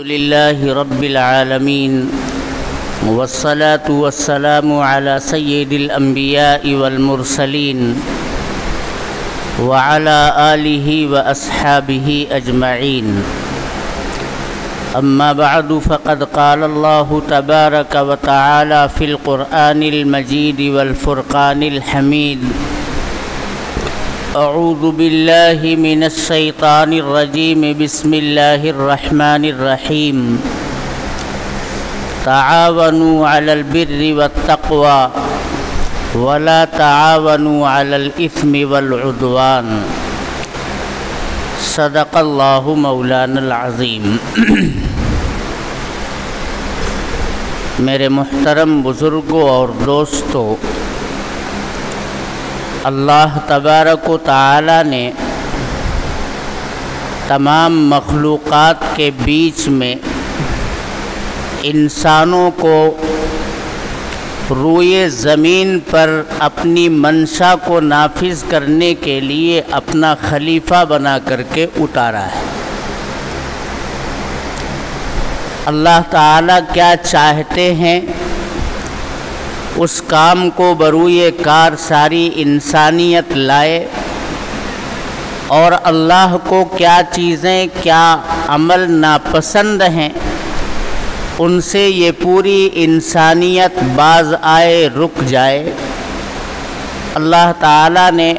لله رب العالمين والصلاة والسلام على سيد الأنبياء والمرسلين وعلى آله وأصحابه أجمعين. أما بعد فقد قال الله تبارك وتعالى في القرآن المجيد والفرقان الحميد: أعوذ بالله من الشيطان الرجيم. بسم الله الرحمن الرحيم. تعاونوا على البر والتقوى ولا تعاونوا على الإثم والعدوان. صدق الله مولانا العظیم. میرے محترم بزرگوں اور دوستوں، اللہ تبارک و تعالی نے تمام مخلوقات کے بیچ میں انسانوں کو روئے زمین پر اپنی منشا کو نافذ کرنے کے لیے اپنا خلیفہ بنا کر کے اتارا ہے. اللہ تعالیٰ کیا چاہتے ہیں اس کام کو بروئے کار ساری انسانیت لائے، اور اللہ کو کیا چیزیں، کیا عمل ناپسند ہیں، ان سے یہ پوری انسانیت باز آئے، رک جائے. اللہ تعالیٰ نے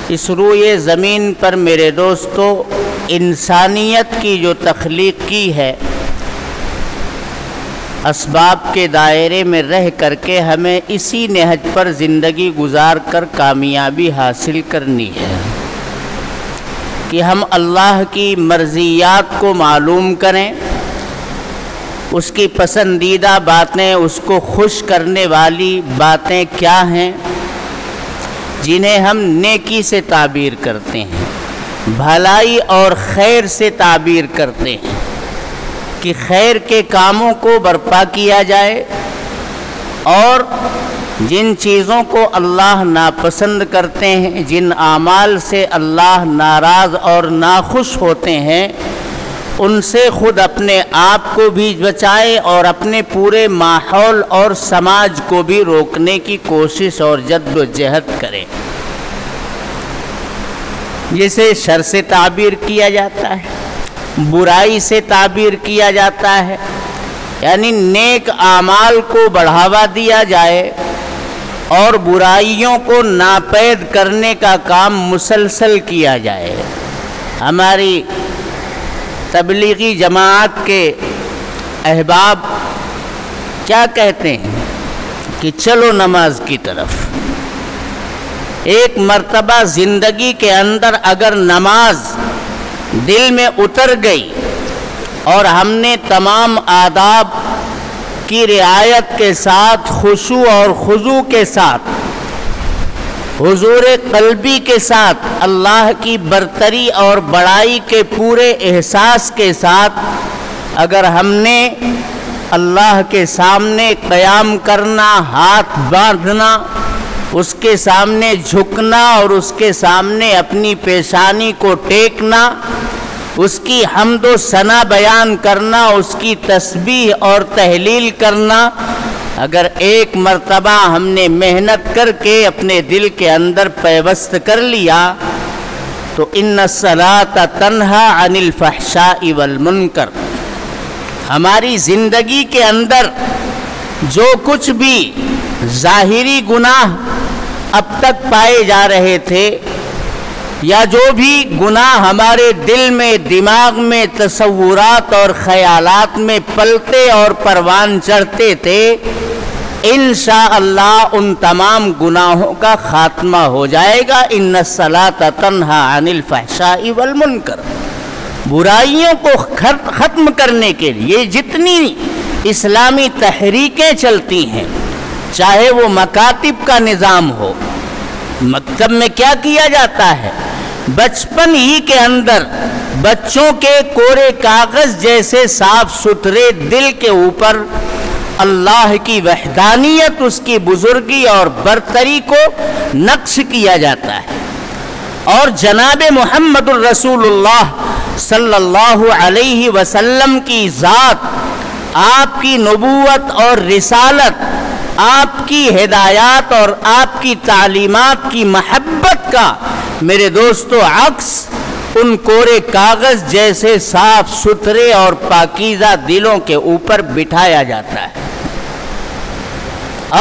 اس روئے زمین پر میرے دوستو انسانیت کی جو تخلیق کی ہے، اسباب کے دائرے میں رہ کر کے ہمیں اسی نہج پر زندگی گزار کر کامیابی حاصل کرنی ہے کہ ہم اللہ کی مرضیات کو معلوم کریں، اس کی پسندیدہ باتیں، اس کو خوش کرنے والی باتیں کیا ہیں جنہیں ہم نیکی سے تعبیر کرتے ہیں، بھلائی اور خیر سے تعبیر کرتے ہیں، کہ خیر کے کاموں کو برپا کیا جائے، اور جن چیزوں کو اللہ ناپسند کرتے ہیں، جن اعمال سے اللہ ناراض اور ناخوش ہوتے ہیں، ان سے خود اپنے آپ کو بھی بچائے اور اپنے پورے ماحول اور سماج کو بھی روکنے کی کوشش اور جد و جہد کرے. جسے شر سے تعبیر کیا جاتا ہے، برائی سے تعبیر کیا جاتا ہے، یعنی نیک اعمال کو بڑھاوا دیا جائے اور برائیوں کو ناپید کرنے کا کام مسلسل کیا جائے. ہماری تبلیغی جماعت کے احباب کیا کہتے ہیں کہ چلو نماز کی طرف. ایک مرتبہ زندگی کے اندر اگر نماز دل میں اتر گئی اور ہم نے تمام آداب کی رعایت کے ساتھ، خشوع اور خضوع کے ساتھ، حضور قلبی کے ساتھ، اللہ کی برتری اور بڑائی کے پورے احساس کے ساتھ اگر ہم نے اللہ کے سامنے قیام کرنا، ہاتھ باندھنا، اس کے سامنے جھکنا اور اس کے سامنے اپنی پیشانی کو ٹیکنا، اس کی حمد و ثنا بیان کرنا، اس کی تسبیح اور تہلیل کرنا، اگر ایک مرتبہ ہم نے محنت کر کے اپنے دل کے اندر پیوست کر لیا تو ان الصلاۃ تنہی عن الفحشاء والمنکر. ہماری زندگی کے اندر جو کچھ بھی ظاہری گناہ اب تک پائے جا رہے تھے، یا جو بھی گناہ ہمارے دل میں، دماغ میں، تصورات اور خیالات میں پلتے اور پروان چڑھتے تھے، انشاءاللہ ان تمام گناہوں کا خاتمہ ہو جائے گا. ان الصلاۃ تنہی عن الفحشاء والمنکر. برائیوں کو ختم کرنے کے لیے جتنی اسلامی تحریکیں چلتی ہیں، چاہے وہ مکاتب کا نظام ہو، مکتب میں کیا کیا جاتا ہے، بچپن ہی کے اندر بچوں کے کورے کاغذ جیسے صاف ستھرے دل کے اوپر اللہ کی وحدانیت، اس کی بزرگی اور برتری کو نقش کیا جاتا ہے، اور جناب محمد الرسول اللہ صلی اللہ علیہ وسلم کی ذات، آپ کی نبوت اور رسالت، آپ کی ہدایات اور آپ کی تعلیمات کی محبت کا میرے دوستو عکس ان کورے کاغذ جیسے صاف ستھرے اور پاکیزہ دلوں کے اوپر بٹھایا جاتا ہے۔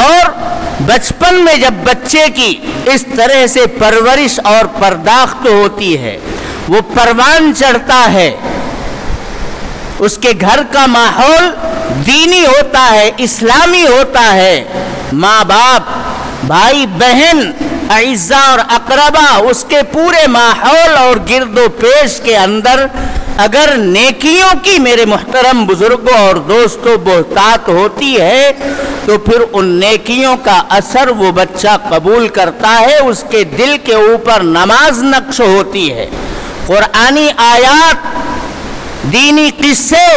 اور بچپن میں جب بچے کی اس طرح سے پرورش اور پرداخت ہوتی ہے، وہ پروان چڑھتا ہے، اس کے گھر کا ماحول دینی ہوتا ہے، اسلامی ہوتا ہے، ماں باپ، بھائی بہن، اعزا اور اقربا، اس کے پورے ماحول اور گرد و پیش کے اندر اگر نیکیوں کی میرے محترم بزرگوں اور دوستوں بہتات ہوتی ہے تو پھر ان نیکیوں کا اثر وہ بچہ قبول کرتا ہے، اس کے دل کے اوپر نماز نقش ہوتی ہے، قرآنی آیات، دینی قصے،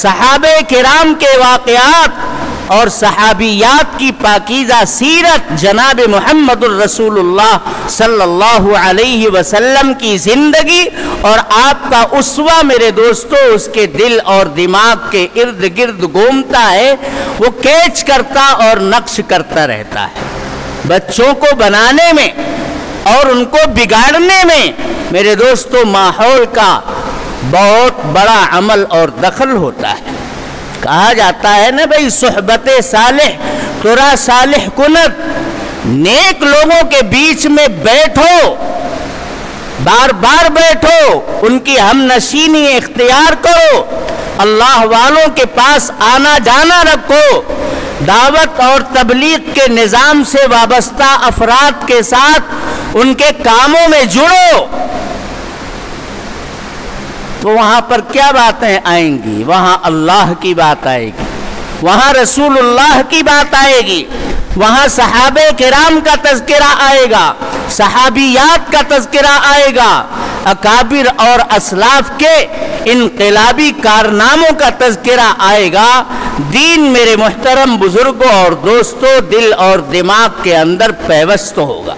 صحابہ کرام کے واقعات اور صحابیات کی پاکیزہ سیرت، جناب محمد الرسول اللہ صلی اللہ علیہ وسلم کی زندگی اور آپ کا اسوہ میرے دوستو اس کے دل اور دماغ کے ارد گرد گھومتا ہے، وہ کیچ کرتا اور نقش کرتا رہتا ہے۔ بچوں کو بنانے میں اور ان کو بگاڑنے میں میرے دوستو ماحول کا بہت بڑا عمل اور دخل ہوتا ہے۔ کہا جاتا ہے نا بھئی صحبت صالح ترا صالح کنت، نیک لوگوں کے بیچ میں بیٹھو، بار بار بیٹھو، ان کی ہم نشینی اختیار کرو، اللہ والوں کے پاس آنا جانا رکھو، دعوت اور تبلیغ کے نظام سے وابستہ افراد کے ساتھ ان کے کاموں میں جڑو، تو وہاں پر کیا باتیں آئیں گی؟ وہاں اللہ کی بات آئے گی، وہاں رسول اللہ کی بات آئے گی، وہاں صحابہ کرام کا تذکرہ آئے گا، صحابیات کا تذکرہ آئے گا، اکابر اور اسلاف کے انقلابی کارناموں کا تذکرہ آئے گا۔ دین میرے محترم بزرگوں اور دوستوں دل اور دماغ کے اندر پیوست ہوگا۔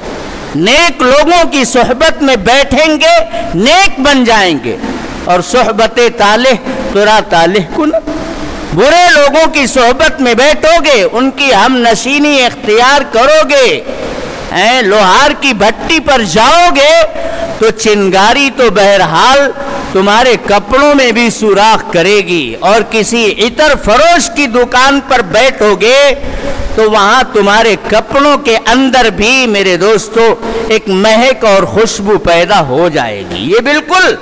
نیک لوگوں کی صحبت میں بیٹھیں گے، نیک بن جائیں گے، اور صحبت طالح ترا طالح کن، برے لوگوں کی صحبت میں بیٹھو گے، ان کی ہم نشینی اختیار کرو گے، لوہار کی بھٹی پر جاؤ گے تو چنگاری تو بہرحال تمہارے کپڑوں میں بھی سوراخ کرے گی، اور کسی عطر فروش کی دکان پر بیٹھو گے تو وہاں تمہارے کپڑوں کے اندر بھی میرے دوستو ایک مہک اور خوشبو پیدا ہو جائے گی۔ یہ بالکل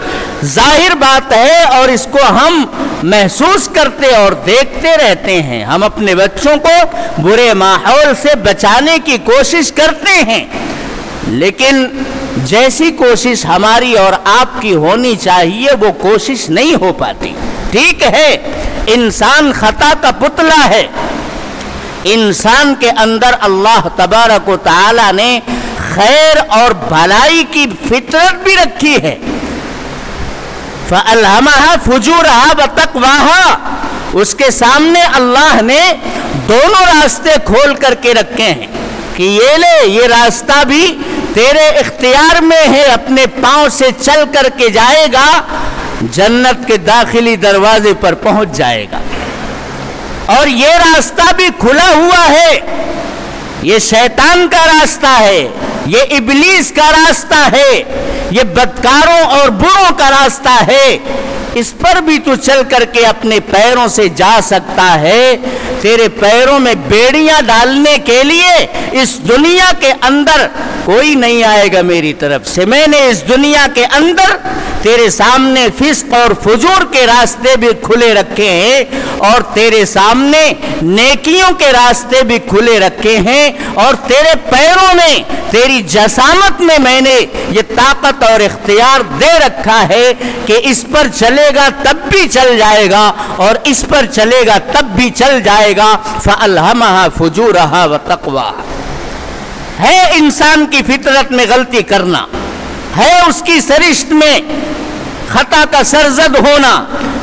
ظاہر بات ہے اور اس کو ہم محسوس کرتے اور دیکھتے رہتے ہیں۔ ہم اپنے بچوں کو برے ماحول سے بچانے کی کوشش کرتے ہیں، لیکن جیسی کوشش ہماری اور آپ کی ہونی چاہیے وہ کوشش نہیں ہو پاتی۔ ٹھیک ہے، انسان خطا کا پتلا ہے، انسان کے اندر اللہ تبارک و تعالی نے خیر اور بھلائی کی فطرت بھی رکھی ہے، فَأَلْهَمَهَا فُجُورَهَا وَتَقْوَاهَا، اس کے سامنے اللہ نے دونوں راستے کھول کر کے رکھے ہیں کہ یہ لے، یہ راستہ بھی تیرے اختیار میں ہے، اپنے پاؤں سے چل کر کے جائے گا، جنت کے داخلی دروازے پر پہنچ جائے گا، اور یہ راستہ بھی کھلا ہوا ہے، یہ شیطان کا راستہ ہے، یہ ابلیس کا راستہ ہے، یہ بدکاروں اور بروں کا راستہ ہے، اس پر بھی تو چل کر کے اپنے پیروں سے جا سکتا ہے۔ تیرے پیروں میں بیڑیاں ڈالنے کے لیے اس دنیا کے اندر کوئی نہیں آئے گا میری طرف سے، میں نے اس دنیا کے اندر تیرے سامنے فسق اور فجور کے راستے بھی کھلے رکھے ہیں، اور تیرے سامنے نیکیوں کے راستے بھی کھلے رکھے ہیں، اور تیرے پیروں میں تیری جسامت میں نے یہ طاقت اور اختیار دے رکھا ہے کہ اس پر چلے گا تب بھی چل جائے گا، اور اس پر چلے گا تب بھی چل جائے گا۔ فَأَلْهَمَهَا فُجُورَهَا وَتَقْوَاهَا، ہے انسان کی فطرت میں غلطی کرنا، ہے اس کی سرشت میں خطا کا سرزد ہونا،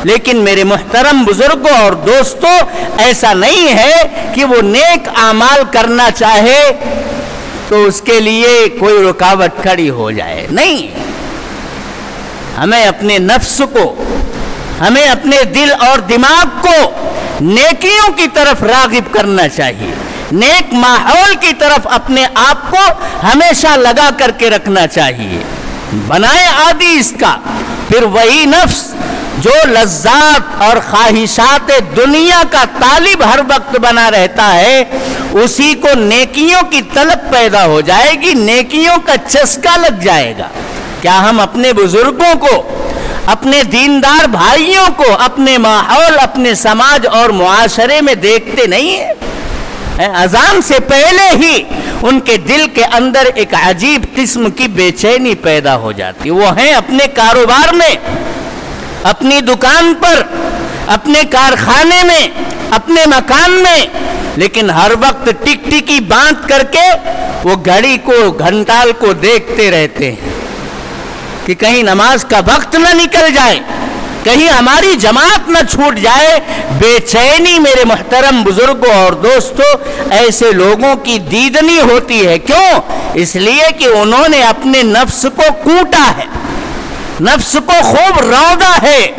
لیکن میرے محترم بزرگوں اور دوستوں ایسا نہیں ہے کہ وہ نیک اعمال کرنا چاہے تو اس کے لیے کوئی رکاوٹ کھڑی ہو جائے، نہیں، ہمیں اپنے نفس کو، ہمیں اپنے دل اور دماغ کو نیکیوں کی طرف راغب کرنا چاہیے، نیک ماحول کی طرف اپنے آپ کو ہمیشہ لگا کر کے رکھنا چاہیے۔ بنائے عادی اس کا، پھر وہی نفس جو لذات اور خواہشات دنیا کا طالب ہر وقت بنا رہتا ہے، اسی کو نیکیوں کی طلب پیدا ہو جائے گی، نیکیوں کا چسکا لگ جائے گا۔ کیا ہم اپنے بزرگوں کو، اپنے دیندار بھائیوں کو، اپنے ماحول، اپنے سماج اور معاشرے میں دیکھتے نہیں ہیں؟ اذان سے پہلے ہی ان کے دل کے اندر ایک عجیب قسم کی بے چینی پیدا ہو جاتی۔ وہ ہیں اپنے کاروبار میں، اپنی دکان پر، اپنے کارخانے میں، اپنے مکان میں، لیکن ہر وقت ٹک ٹکی باندھ کر کے وہ گھڑی کو، گھنٹال کو دیکھتے رہتے ہیں کہ کہیں نماز کا وقت نہ نکل جائے، کہیں ہماری جماعت نہ چھوٹ جائے۔ بے چینی میرے محترم بزرگوں اور دوستوں ایسے لوگوں کی دیدنی ہوتی ہے۔ کیوں؟ اس لیے کہ انہوں نے اپنے نفس کو کوٹا ہے، نفس کو خوب روندا ہے،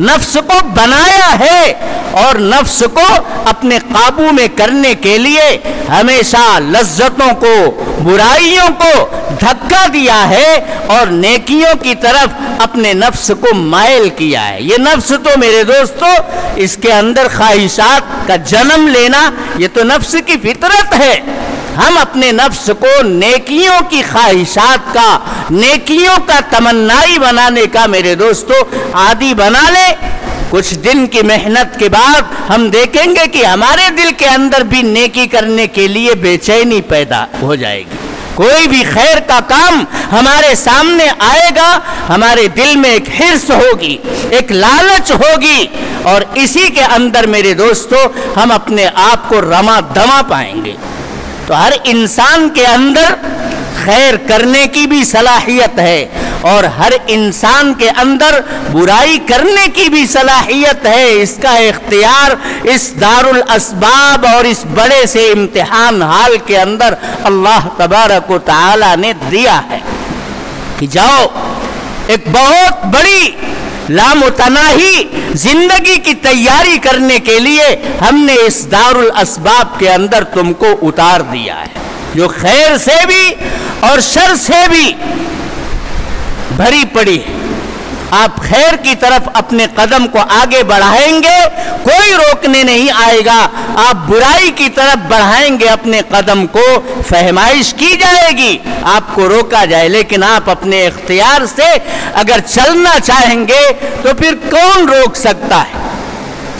نفس کو بنایا ہے، اور نفس کو اپنے قابو میں کرنے کے لیے ہمیشہ لذتوں کو، برائیوں کو دھکا دیا ہے اور نیکیوں کی طرف اپنے نفس کو مائل کیا ہے۔ یہ نفس تو میرے دوستو، اس کے اندر خواہشات کا جنم لینا، یہ تو نفس کی فطرت ہے۔ ہم اپنے نفس کو نیکیوں کی خواہشات کا، نیکیوں کا تمنائی بنانے کا میرے دوستو عادی بنا لیں۔ کچھ دن کی محنت کے بعد ہم دیکھیں گے کہ ہمارے دل کے اندر بھی نیکی کرنے کے لیے بے چینی پیدا ہو جائے گی۔ کوئی بھی خیر کا کام ہمارے سامنے آئے گا، ہمارے دل میں ایک حرص ہوگی، ایک لالچ ہوگی، اور اسی کے اندر میرے دوستو ہم اپنے آپ کو رما دما پائیں گے۔ تو ہر انسان کے اندر خیر کرنے کی بھی صلاحیت ہے، اور ہر انسان کے اندر برائی کرنے کی بھی صلاحیت ہے۔ اس کا اختیار اس دار الاسباب اور اس بڑے سے امتحان حال کے اندر اللہ تبارک و تعالی نے دیا ہے کہ جاؤ، ایک بہت بڑی لامتناہی زندگی کی تیاری کرنے کے لیے ہم نے اس دار الاسباب کے اندر تم کو اتار دیا ہے، جو خیر سے بھی اور شر سے بھی بھری پڑی ہے۔ آپ خیر کی طرف اپنے قدم کو آگے بڑھائیں گے، کوئی روکنے نہیں آئے گا۔ آپ برائی کی طرف بڑھائیں گے اپنے قدم کو، فہمائش کی جائے گی، آپ کو روکا جائے، لیکن آپ اپنے اختیار سے اگر چلنا چاہیں گے تو پھر کون روک سکتا ہے؟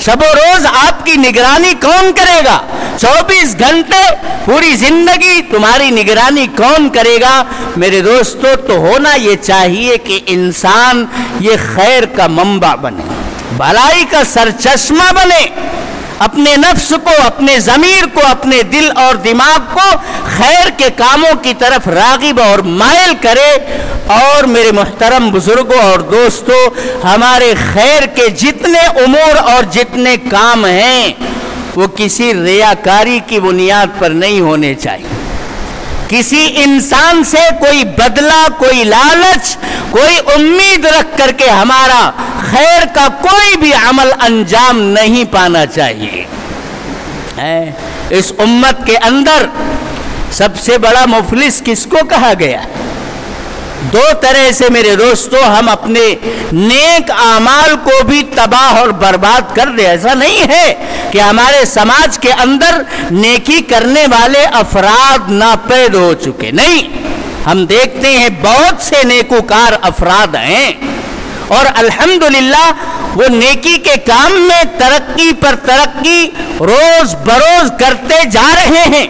شب و روز آپ کی نگرانی کون کرے گا؟ 24 گھنٹے پوری زندگی تمہاری نگرانی کون کرے گا؟ میرے دوستو، تو ہونا یہ چاہیے کہ انسان یہ خیر کا منبع بنے، بھلائی کا سرچشمہ بنے، اپنے نفس کو، اپنے ضمیر کو، اپنے دل اور دماغ کو خیر کے کاموں کی طرف راغب اور مائل کرے۔ اور میرے محترم بزرگوں اور دوستو، ہمارے خیر کے جتنے امور اور جتنے کام ہیں وہ کسی ریاکاری کی بنیاد پر نہیں ہونے چاہیے۔ کسی انسان سے کوئی بدلہ، کوئی لالچ، کوئی امید رکھ کر کے ہمارا خیر کا کوئی بھی عمل انجام نہیں پانا چاہیے۔ اس امت کے اندر سب سے بڑا مفلس کس کو کہا گیا؟ دو طرح سے میرے دوستو ہم اپنے نیک اعمال کو بھی تباہ اور برباد کر دیں۔ ایسا نہیں ہے کہ ہمارے سماج کے اندر نیکی کرنے والے افراد ناپید ہو چکے، نہیں، ہم دیکھتے ہیں بہت سے نیکوکار افراد ہیں، اور الحمدللہ وہ نیکی کے کام میں ترقی پر ترقی روز بروز کرتے جا رہے ہیں،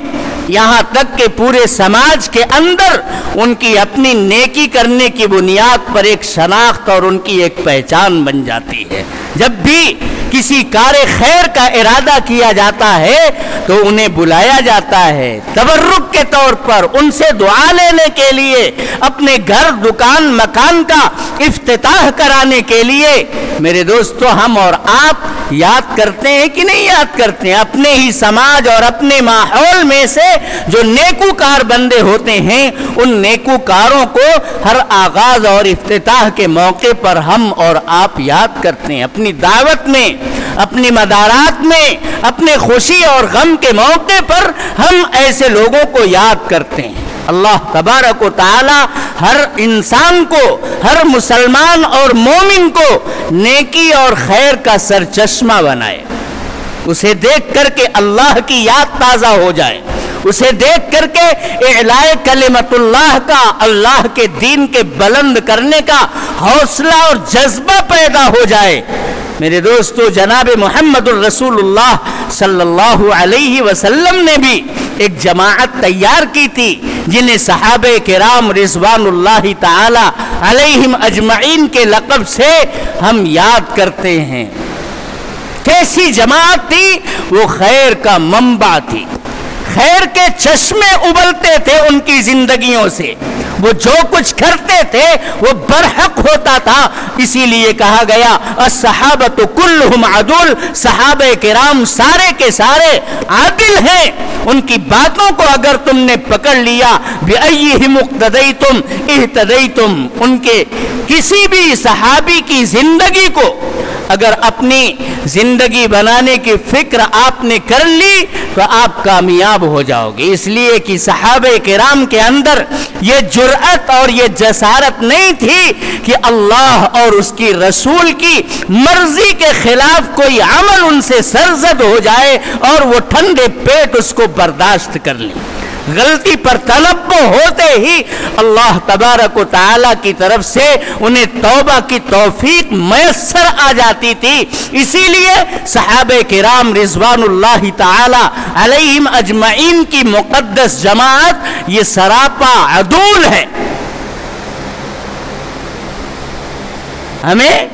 یہاں تک کہ پورے سماج کے اندر ان کی اپنی نیکی کرنے کی بنیاد پر ایک شناخت اور ان کی ایک پہچان بن جاتی ہے۔ جب بھی کسی کار خیر کا ارادہ کیا جاتا ہے تو انہیں بلایا جاتا ہے تبرک کے طور پر، ان سے دعا لینے کے لیے، اپنے گھر، دکان، مکان کا افتتاح کرانے کے لیے۔ میرے دوستو، ہم اور آپ یاد کرتے ہیں کہ نہیں یاد کرتے ہیں؟ اپنے ہی سماج اور اپنے ماحول میں سے جو نیکوکار بندے ہوتے ہیں ان نیکوکاروں کو ہر آغاز اور افتتاح کے موقع پر ہم اور آپ یاد کرتے ہیں، اپنی دعوت میں، اپنی مدارات میں، اپنے خوشی اور غم کے موقع پر ہم ایسے لوگوں کو یاد کرتے ہیں۔ اللہ تبارک و تعالی ہر انسان کو، ہر مسلمان اور مومن کو نیکی اور خیر کا سرچشمہ بنائے، اسے دیکھ کر کے اللہ کی یاد تازہ ہو جائے، اسے دیکھ کر کے اعلاء کلمت اللہ کا، اللہ کے دین کے بلند کرنے کا حوصلہ اور جذبہ پیدا ہو جائے۔ میرے دوستو، جناب محمد الرسول اللہ صلی اللہ علیہ وسلم نے بھی ایک جماعت تیار کی تھی جنہیں صحابہ کرام رضوان اللہ تعالی علیہم اجمعین کے لقب سے ہم یاد کرتے ہیں۔ کیسی جماعت تھی؟ وہ خیر کا منبع تھی، خیر کے چشمے ابلتے تھے ان کی زندگیوں سے، وہ جو کچھ کرتے تھے وہ برحق ہوتا تھا، اسی لیے کہا گیا الصحابۃ کلہم عدول، صحابہ کرام سارے کے سارے عادل ہیں، ان کی باتوں کو اگر تم نے پکڑ لیا بِأَيِّهِمْ اقْتَدَيْتُمْ اِهْتَدَيْتُمْ، ان کے کسی بھی صحابی کی زندگی کو اگر اپنی زندگی بنانے کی فکر آپ نے کر لی تو آپ کامیاب ہو جاؤ گے، اس لیے کہ صحابہ کرام کے اندر یہ جرأت اور یہ جسارت نہیں تھی کہ اللہ اور اس کی رسول کی مرضی کے خلاف کوئی عمل ان سے سرزد ہو جائے اور وہ ٹھنڈے پیٹ اس کو برداشت کر لیں۔ غلطی پر تنبہ ہوتے ہی اللہ تبارک و تعالی کی طرف سے انہیں توبہ کی توفیق میسر آ جاتی تھی، اسی لیے صحابہ کرام رضوان اللہ تعالی علیہم اجمعین کی مقدس جماعت یہ سراپا عدول ہے۔ ہمیں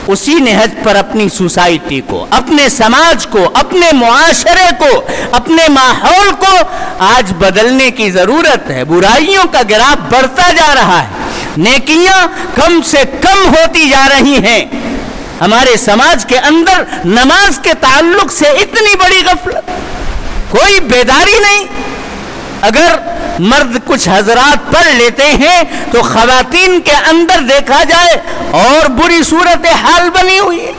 اسی نہج پر اپنی سوسائٹی کو، اپنے سماج کو، اپنے معاشرے کو، اپنے ماحول کو آج بدلنے کی ضرورت ہے۔ برائیوں کا گراف بڑھتا جا رہا ہے، نیکیاں کم سے کم ہوتی جا رہی ہیں، ہمارے سماج کے اندر نماز کے تعلق سے اتنی بڑی غفلت، کوئی بیداری نہیں۔ اگر مرد کچھ حضرات پڑھ لیتے ہیں تو خواتین کے اندر دیکھا جائے اور بری صورتحال بنی ہوئی ہے۔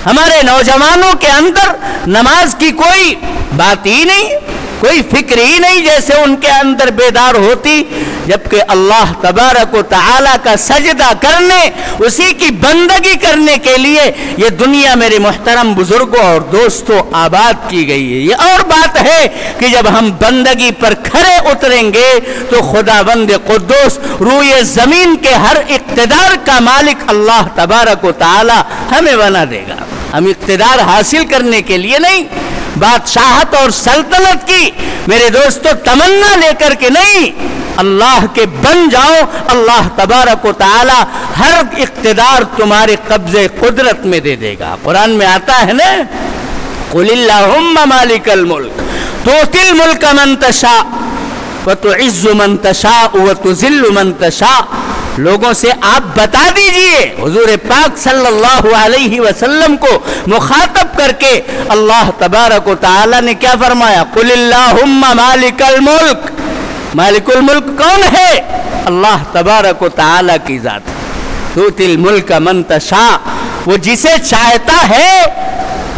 ہمارے نوجوانوں کے اندر نماز کی کوئی بات ہی نہیں، کوئی فکر ہی نہیں جیسے ان کے اندر بیدار ہوتی، جبکہ اللہ تبارک و تعالی کا سجدہ کرنے، اسی کی بندگی کرنے کے لیے یہ دنیا میرے محترم بزرگوں اور دوستوں آباد کی گئی ہے۔ یہ اور بات ہے کہ جب ہم بندگی پر کھڑے اتریں گے تو خداوند قدوس روئے زمین کے ہر اقتدار کا مالک اللہ تبارک و تعالی ہمیں بنا دے گا۔ ہم اقتدار حاصل کرنے کے لیے نہیں، بادشاہت اور سلطنت کی میرے دوستو تمنا لے کر کے نہیں، اللہ کے بن جاؤ، اللہ تبارک و تعالی ہر اقتدار تمہارے قبضے قدرت میں دے دے گا۔ قرآن میں آتا ہے نا، قل اللہم مالک الملک تؤتی الملک من تشاء وتعز من تشاء وتذل من تشاء۔ لوگوں سے آپ بتا دیجئے، حضور پاک صلی اللہ علیہ وسلم کو مخاطب کر کے اللہ تبارک و تعالی نے کیا فرمایا؟ قل اللہم مالک الملک۔ مالک الملک کون ہے؟ اللہ تبارک و تعالی کی ذات۔ تؤتی الملک من تشاء، وہ جسے چاہتا ہے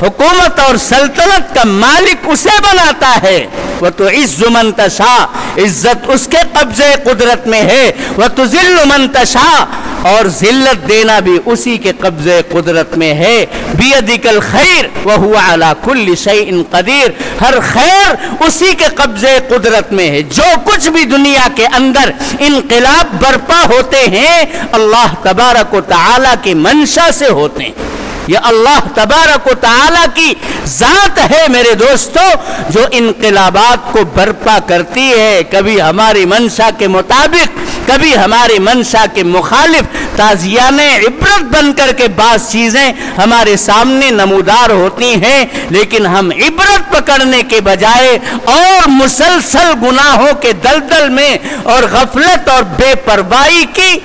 حکومت اور سلطنت کا مالک اسے بناتا ہے۔ وتعز من تشاء، عزت اس کے قبضے قدرت میں ہے۔ وتذل من تشاء، اور ذلت دینا بھی اسی کے قبضے قدرت میں ہے۔ بیدک الخیر وہو علی کل شیء قدیر، ہر خیر اسی کے قبضے قدرت میں ہے۔ جو کچھ بھی دنیا کے اندر انقلاب برپا ہوتے ہیں اللہ تبارک و تعالی کی منشا سے ہوتے ہیں، یہ اللہ تبارک و تعالی کی ذات ہے میرے دوستو، جو انقلابات کو برپا کرتی ہے، کبھی ہماری منشا کے مطابق، کبھی ہماری منشا کے مخالف۔ تازیانِ عبرت بن کر کے بعض چیزیں ہمارے سامنے نمودار ہوتی ہیں، لیکن ہم عبرت پکڑنے کے بجائے اور مسلسل گناہوں کے دلدل میں اور غفلت اور بے پرواہی کی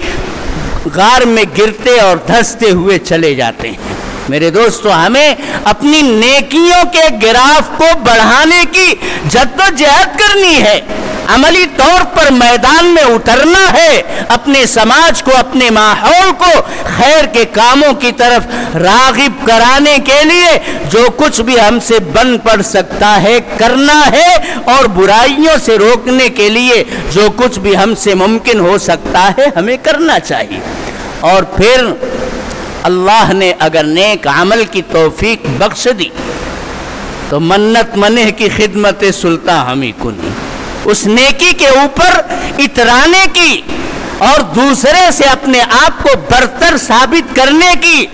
غار میں گرتے اور دھستے ہوئے چلے جاتے ہیں۔ میرے دوستو ہمیں اپنی نیکیوں کے گراف کو بڑھانے کی جدوجہد کرنی ہے، عملی طور پر میدان میں اترنا ہے، اپنے سماج کو، اپنے ماحول کو خیر کے کاموں کی طرف راغب کرانے کے لیے جو کچھ بھی ہم سے بن پڑ سکتا ہے کرنا ہے، اور برائیوں سے روکنے کے لیے جو کچھ بھی ہم سے ممکن ہو سکتا ہے ہمیں کرنا چاہیے۔ اور پھر اللہ نے اگر نیک عمل کی توفیق بخش دی تو منت منہ کی خدمت سلطان ہمیں کنی، اس نیکی کے اوپر اترانے کی اور دوسرے سے اپنے آپ کو برتر ثابت کرنے کی،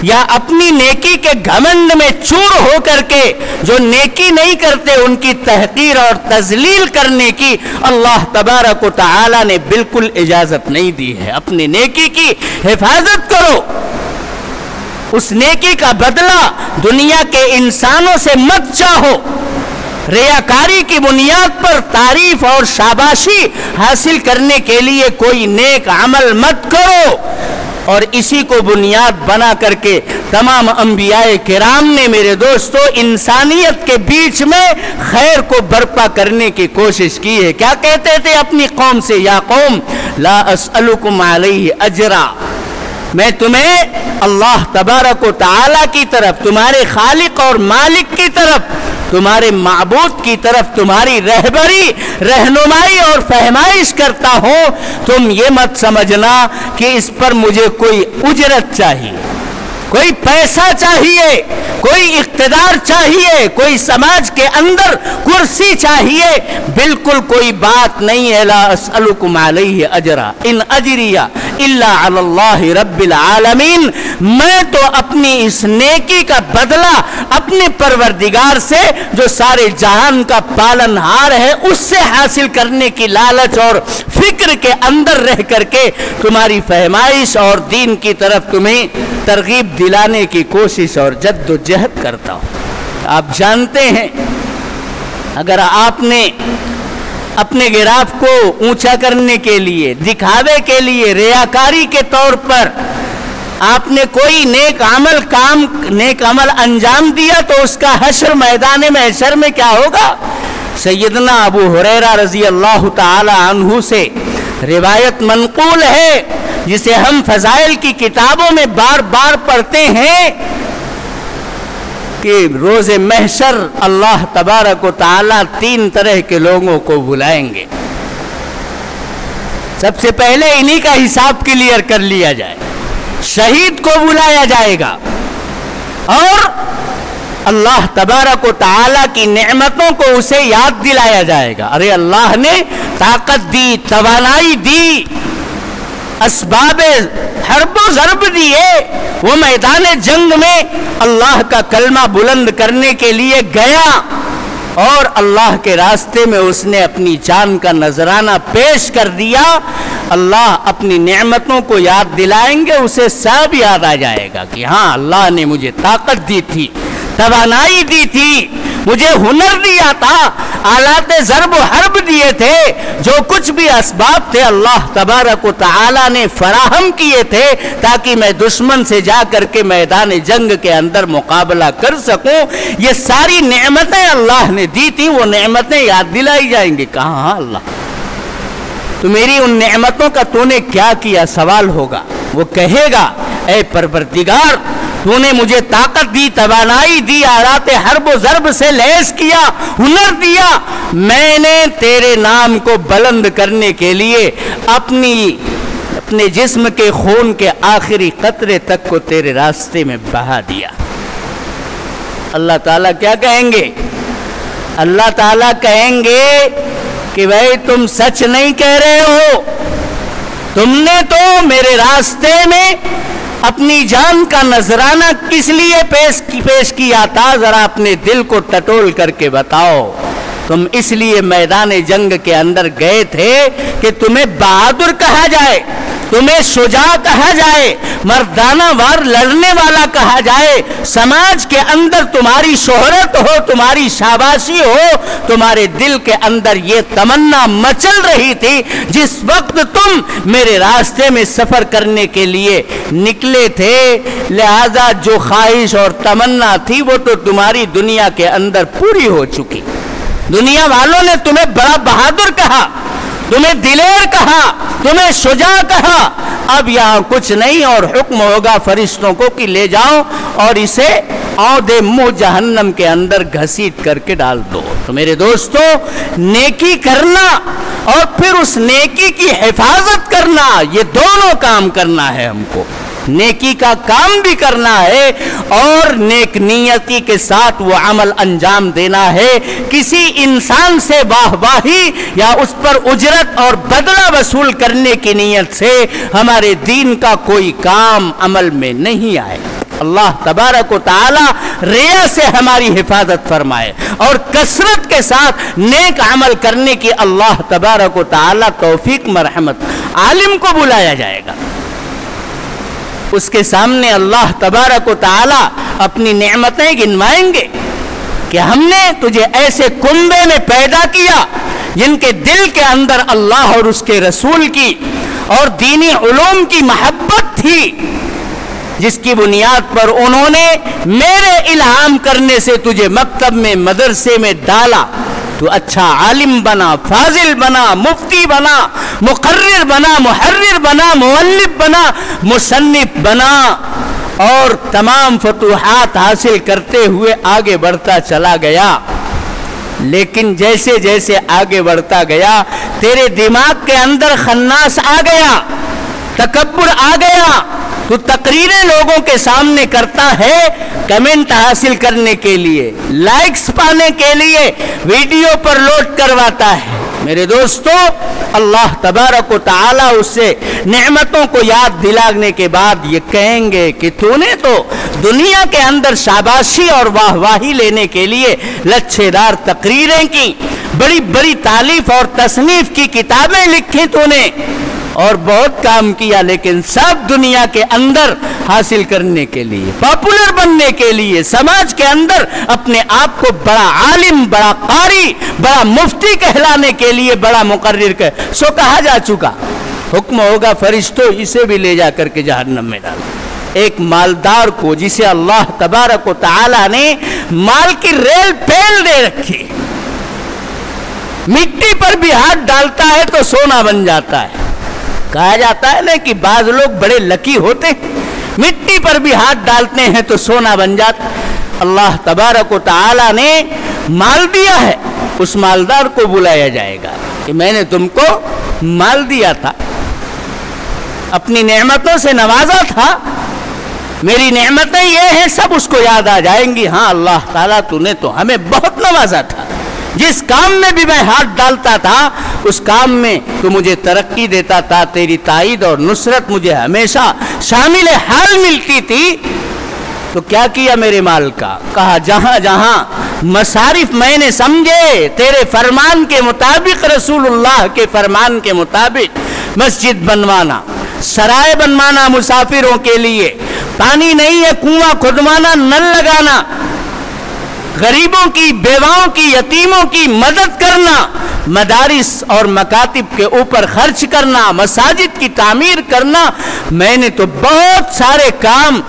یا اپنی نیکی کے گھمنڈ میں چور ہو کر کے جو نیکی نہیں کرتے ان کی تحقیر اور تذلیل کرنے کی اللہ تبارک و تعالی نے بالکل اجازت نہیں دی ہے۔ اپنی نیکی کی حفاظت کرو، اس نیکی کا بدلہ دنیا کے انسانوں سے مت چاہو، ریاکاری کی بنیاد پر تعریف اور شاباشی حاصل کرنے کے لیے کوئی نیک عمل مت کرو۔ اور اسی کو بنیاد بنا کر کے تمام انبیاء کرام نے میرے دوستو انسانیت کے بیچ میں خیر کو برپا کرنے کی کوشش کی ہے۔ کیا کہتے تھے اپنی قوم سے؟ یا قوم لا اسألکم علیہ اجرا، میں تمہیں اللہ تبارک و تعالی کی طرف، تمہارے خالق اور مالک کی طرف، تمہارے معبود کی طرف تمہاری رہبری، رہنمائی اور فہمائش کرتا ہوں، تم یہ مت سمجھنا کہ اس پر مجھے کوئی اجرت چاہیے، کوئی پیسہ چاہیے، کوئی اقتدار چاہیے، کوئی سماج کے اندر کرسی چاہیے، بالکل کوئی بات نہیں ہے۔ لا اسألکم علیہ اجرا ان اجری الا علی اللہ رب العالمین، میں تو اپنی اس نیکی کا بدلہ اپنے پروردگار سے جو سارے جہان کا پالنہار ہے اس سے حاصل کرنے کی لالچ اور فکر کے اندر رہ کر کے تمہاری فہمائش اور دین کی طرف تمہیں ترغیب دلانے کی کوشش اور جد و جہد کرتا ہوں۔ آپ جانتے ہیں اگر آپ نے اپنے گراف کو اونچا کرنے کے لیے، دکھاوے کے لیے، ریاکاری کے طور پر آپ نے کوئی نیک عمل انجام دیا تو اس کا حشر میدان محشر میں کیا ہوگا؟ سیدنا ابو ہریرہ رضی اللہ تعالی عنہ سے روایت منقول ہے جسے ہم فضائل کی کتابوں میں بار بار پڑھتے ہیں کہ روز محشر اللہ تبارک و تعالی 3 طرح کے لوگوں کو بلائیں گے۔ سب سے پہلے انہی کا حساب کلیئر کر لیا جائے، شہید کو بلایا جائے گا اور اللہ تبارک و تعالی کی نعمتوں کو اسے یاد دلایا جائے گا۔ ارے اللہ نے طاقت دی، توانائی دی، اسباب حرب و ضرب دیے، وہ میدان جنگ میں اللہ کا کلمہ بلند کرنے کے لیے گیا اور اللہ کے راستے میں اس نے اپنی جان کا نذرانہ پیش کر دیا۔ اللہ اپنی نعمتوں کو یاد دلائیں گے، اسے سب یاد آ جائے گا کہ ہاں اللہ نے مجھے طاقت دی تھی، توانائی دی تھی، مجھے ہنر دیا تھا، آلات ضرب و حرب دیے تھے، جو کچھ بھی اسباب تھے اللہ تبارک و تعالی نے فراہم کیے تھے تاکہ میں دشمن سے جا کر کے میدان جنگ کے اندر مقابلہ کر سکوں۔ یہ ساری نعمتیں اللہ نے دی تھی، وہ نعمتیں یاد دلائی جائیں گی۔ کہاں ہاں اللہ تو میری ان نعمتوں کا تو نے کیا کیا؟ سوال ہوگا۔ وہ کہے گا اے پروردگار تو نے مجھے طاقت دی، توانائی دی، آلات حرب و ضرب سے لیس کیا، ہنر دیا، میں نے تیرے نام کو بلند کرنے کے لیے اپنے جسم کے خون کے آخری قطرے تک کو تیرے راستے میں بہا دیا۔ اللہ تعالیٰ کیا کہیں گے؟ اللہ تعالیٰ کہیں گے کہ بھائی تم سچ نہیں کہہ رہے ہو، تم نے تو میرے راستے میں اپنی جان کا نذرانہ کس لیے پیش کیا تھا؟ ذرا اپنے دل کو ٹٹول کر کے بتاؤ۔ تم اس لیے میدان جنگ کے اندر گئے تھے کہ تمہیں بہادر کہا جائے، تمہیں شجاع کہا جائے، مردانہ وار لڑنے والا کہا جائے، سماج کے اندر تمہاری شہرت ہو، تمہاری شاباشی ہو، تمہارے دل کے اندر یہ تمنا مچل رہی تھی جس وقت تم میرے راستے میں سفر کرنے کے لیے نکلے تھے، لہذا جو خواہش اور تمنا تھی وہ تو تمہاری دنیا کے اندر پوری ہو چکی۔ دنیا والوں نے تمہیں بڑا بہادر کہا، تمہیں دلیر کہا، تمہیں شجاع کہا، اب یہاں کچھ نہیں اور حکم ہوگا فرشتوں کو کہ لے جاؤ اور اسے عودے منہ جہنم کے اندر گھسیٹ کر کے ڈال دو۔ تو میرے دوستو، نیکی کرنا اور پھر اس نیکی کی حفاظت کرنا، یہ دونوں کام کرنا ہے ہم کو۔ نیکی کا کام بھی کرنا ہے اور نیک نیتی کے ساتھ وہ عمل انجام دینا ہے۔ کسی انسان سے واہ واہی یا اس پر اجرت اور بدلہ وصول کرنے کی نیت سے ہمارے دین کا کوئی کام عمل میں نہیں آئے۔ اللہ تبارک و تعالی ریا سے ہماری حفاظت فرمائے اور کثرت کے ساتھ نیک عمل کرنے کی اللہ تبارک و تعالی توفیق مرحمت۔ عالم کو بلایا جائے گا، اس کے سامنے اللہ تبارک و تعالی اپنی نعمتیں گنوائیں گے کہ ہم نے تجھے ایسے کنبے میں پیدا کیا جن کے دل کے اندر اللہ اور اس کے رسول کی اور دینی علوم کی محبت تھی، جس کی بنیاد پر انہوں نے میرے الہام کرنے سے تجھے مکتب میں مدرسے میں ڈالا، تو اچھا عالم بنا، فاضل بنا، مفتی بنا، مقرر بنا، محرر بنا، مؤلف بنا، مصنف بنا اور تمام فتوحات حاصل کرتے ہوئے آگے بڑھتا چلا گیا۔ لیکن جیسے جیسے آگے بڑھتا گیا تیرے دماغ کے اندر خناس آ گیا، تکبر آ گیا، تو تقریریں لوگوں کے سامنے کرتا ہے کمنٹ حاصل کرنے کے لیے، لائکس پانے کے لیے، ویڈیو پر لوڈ کرواتا ہے۔ میرے دوستو، اللہ تبارک و تعالی اس سے نعمتوں کو یاد دلانے کے بعد یہ کہیں گے کہ تو نے تو دنیا کے اندر شاباشی اور واہ واہی لینے کے لیے لچھے دار تقریریں کی، بڑی بڑی تالیف اور تصنیف کی کتابیں لکھی تو نے اور بہت کام کیا، لیکن سب دنیا کے اندر حاصل کرنے کے لیے، پاپولر بننے کے لیے، سماج کے اندر اپنے آپ کو بڑا عالم، بڑا قاری، بڑا مفتی کہلانے کے لیے، بڑا مقرر کہا جا چکا۔ حکم ہوگا فرشتوں اسے بھی لے جا کر کے جہنم میں ڈالو۔ ایک مالدار کو جسے اللہ تبارک و تعالی نے مال کی ریل پیل دے رکھی، مٹی پر بھی ہاتھ ڈالتا ہے تو سونا بن جاتا ہے۔ کہا جاتا ہے نا کہ بعض لوگ بڑے لکی ہوتے ہیں، مٹی پر بھی ہاتھ ڈالتے ہیں تو سونا بن جاتا۔ اللہ تبارک و تعالی نے مال دیا ہے، اس مالدار کو بلایا جائے گا کہ میں نے تم کو مال دیا تھا، اپنی نعمتوں سے نوازا تھا، میری نعمتیں یہ ہیں، سب اس کو یاد آ جائیں گی۔ ہاں اللہ تعالیٰ تو نے تو ہمیں بہت نوازا تھا، جس کام میں بھی میں ہاتھ ڈالتا تھا اس کام میں تو مجھے ترقی دیتا تھا، تیری تائید اور نصرت مجھے ہمیشہ شامل حال ملتی تھی۔ تو کیا کیا میرے مال کا؟ کہا جہاں جہاں مصارف میں نے سمجھے تیرے فرمان کے مطابق، رسول اللہ کے فرمان کے مطابق، مسجد بنوانا، سرائے بنوانا مسافروں کے لیے، پانی نہیں ہے کنواں کھدوانا، نل لگانا، غریبوں کی، بیواؤں کی، یتیموں کی مدد کرنا، مدارس اور مکاتب کے اوپر خرچ کرنا، مساجد کی تعمیر کرنا، میں نے تو بہت سارے کام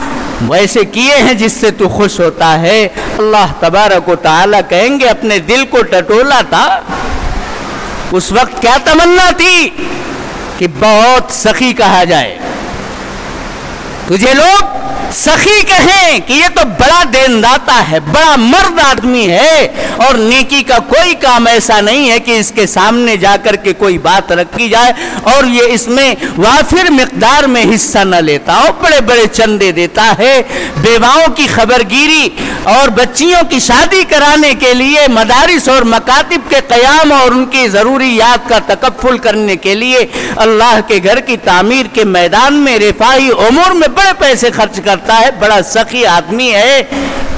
ویسے کیے ہیں جس سے تو خوش ہوتا ہے۔ اللہ تبارک و تعالی کہیں گے اپنے دل کو ٹٹولا تھا، اس وقت کیا تمنا تھی کہ بہت سخی کہا جائے، تجھے لوگ سخی کہیں کہ یہ تو بڑا دینداتا ہے، بڑا مرد آدمی ہے، اور نیکی کا کوئی کام ایسا نہیں ہے کہ اس کے سامنے جا کر کے کوئی بات رکھی جائے اور یہ اس میں وافر مقدار میں حصہ نہ لیتا ہو، بڑے بڑے چندے دیتا ہے۔ بیواؤں کی خبرگیری اور بچیوں کی شادی کرانے کے لیے، مدارس اور مکاتب کے قیام اور ان کی ضروریات کا تکفل کرنے کے لیے، اللہ کے گھر کی تعمیر کے میدان میں، رفاہی امور میں بڑے پیسے خرچ کرتا ہے، بڑا سخی آدمی ہے۔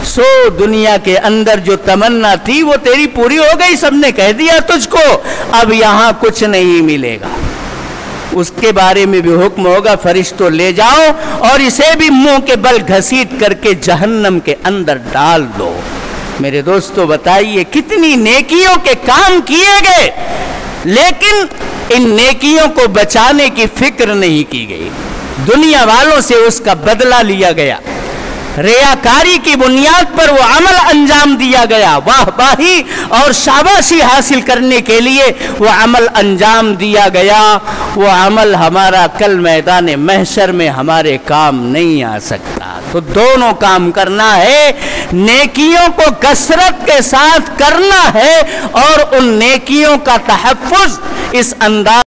سو دنیا کے اندر جو تمنا تھی وہ تیری پوری ہو گئی، سب نے کہہ دیا تجھ کو اب یہاں کچھ نہیں ملے گا، اس کے بارے میں بھی حکم ہوگا فرشتوں لے جاؤ اور اسے بھی منہ کے بل گھسیٹ کر کے جہنم کے اندر ڈال دو۔ میرے دوستو بتائیے کتنی نیکیوں کے کام کیے گئے، لیکن ان نیکیوں کو بچانے کی فکر نہیں کی گئی، دنیا والوں سے اس کا بدلہ لیا گیا، ریاکاری کی بنیاد پر وہ عمل انجام دیا گیا، واہ واہی اور شاباشی حاصل کرنے کے لیے وہ عمل انجام دیا گیا، وہ عمل ہمارا کل میدان محشر میں ہمارے کام نہیں آ سکتا۔ تو دونوں کام کرنا ہے، نیکیوں کو کثرت کے ساتھ کرنا ہے اور ان نیکیوں کا تحفظ اس انداز